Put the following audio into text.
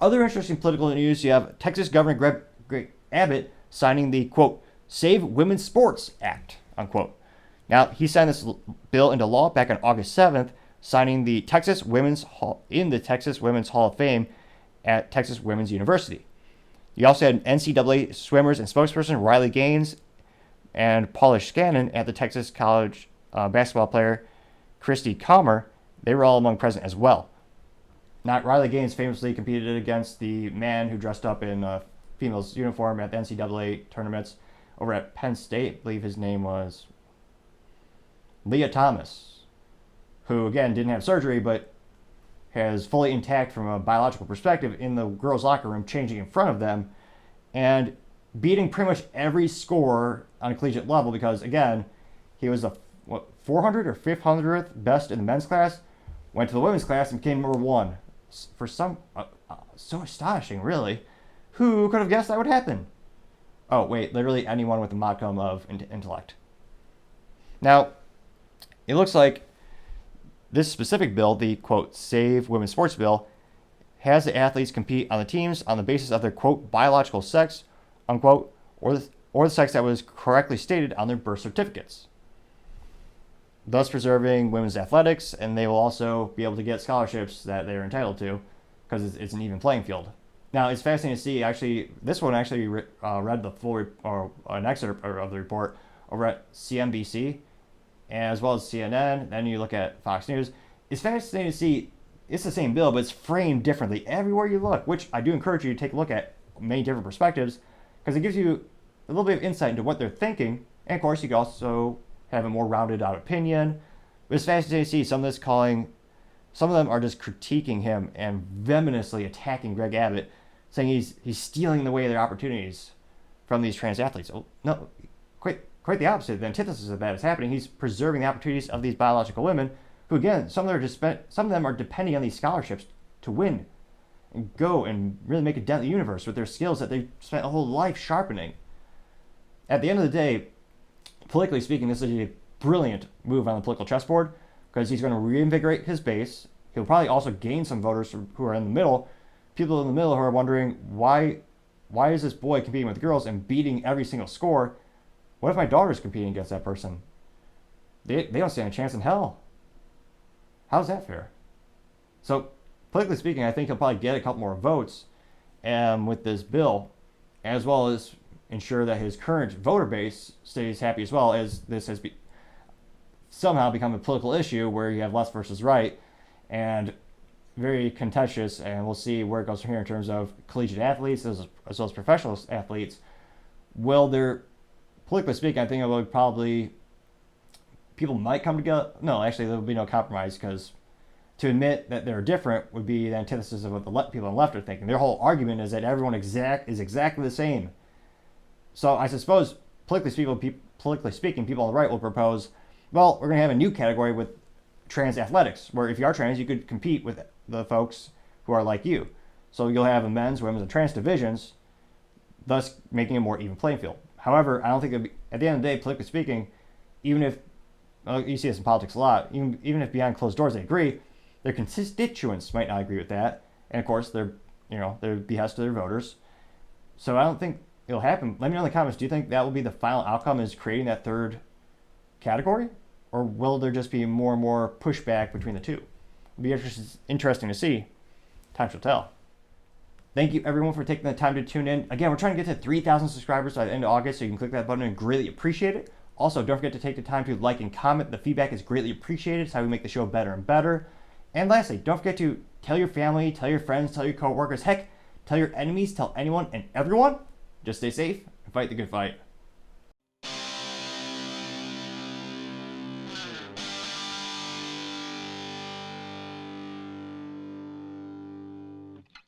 Other interesting political news, you have Texas Governor Greg Abbott signing the, quote, Save Women's Sports Act, unquote. Now, he signed this bill into law back on August 7th, signing the Texas Women's Hall of Fame at Texas Women's University. You also had NCAA swimmers and spokesperson Riley Gaines and Paula Scannon at the Texas College basketball player Christy Calmer. They were all among present as well. Now, Riley Gaines famously competed against the man who dressed up in a female's uniform at the NCAA tournaments over at Penn State. I believe his name was Leah Thomas, who, again, didn't have surgery, but has fully intact from a biological perspective in the girls' locker room, changing in front of them and beating pretty much every score on a collegiate level because, again, he was the 400 or 500th best in the men's class, went to the women's class and became number one. For some, so astonishing, really. Who could have guessed that would happen? Oh, wait, literally anyone with a modicum of intellect. Now, it looks like this specific bill, the, quote, Save Women's Sports Bill, has the athletes compete on the teams on the basis of their, quote, biological sex, unquote, or the sex that was correctly stated on their birth certificates, thus preserving women's athletics, and they will also be able to get scholarships that they're entitled to because it's an even playing field. Now, it's fascinating to see, actually, this one actually read the full, or an excerpt of the report over at CNBC, as well as CNN. Then you look at Fox News. It's fascinating to see it's the same bill, but it's framed differently everywhere you look, which I do encourage you to take a look at many different perspectives because it gives you a little bit of insight into what they're thinking. And, of course, you can also have a more rounded out opinion. But it's fascinating to see some of them are just critiquing him and vehemently attacking Greg Abbott, saying he's stealing away their opportunities from these trans athletes. Oh, no, quite the opposite. The antithesis of that is happening. He's preserving the opportunities of these biological women, who, again, some of them are depending on these scholarships to win and go and really make a dent in the universe with their skills that they've spent a whole life sharpening. At the end of the day, politically speaking, this is a brilliant move on the political chessboard because he's going to reinvigorate his base. He'll probably also gain some voters who are in the middle, people in the middle who are wondering why is this boy competing with girls and beating every single score? What if my daughter's competing against that person? They don't stand a chance in hell. How's that fair? So, politically speaking, I think he'll probably get a couple more votes with this bill, as well as ensure that his current voter base stays happy as well, as this has somehow become a political issue where you have left versus right and very contentious, and we'll see where it goes from here in terms of collegiate athletes as well as professional athletes. Politically speaking, I think it would probably, people might come together. No, actually, there will be no compromise because to admit that they're different would be the antithesis of what the people on the left are thinking. Their whole argument is that everyone is exactly the same. So I suppose, politically speaking, people on the right will propose, well, we're going to have a new category with trans athletics, where if you are trans, you could compete with the folks who are like you. So you'll have a men's, women's, and trans divisions, thus making a more even playing field. However, I don't think at the end of the day, politically speaking, even if, you see this in politics a lot, even if behind closed doors they agree, their constituents might not agree with that. And of course, they're behest to their voters. So I don't think it'll happen. Let me know in the comments, do you think that will be the final outcome, is creating that third category? Or will there just be more and more pushback between the two? It'll be interesting to see. Time shall tell. Thank you, everyone, for taking the time to tune in. Again, we're trying to get to 3,000 subscribers by the end of August, so you can click that button and greatly appreciate it. Also, don't forget to take the time to like and comment. The feedback is greatly appreciated. It's how we make the show better and better. And lastly, don't forget to tell your family, tell your friends, tell your coworkers, heck, tell your enemies, tell anyone and everyone. Just stay safe and fight the good fight.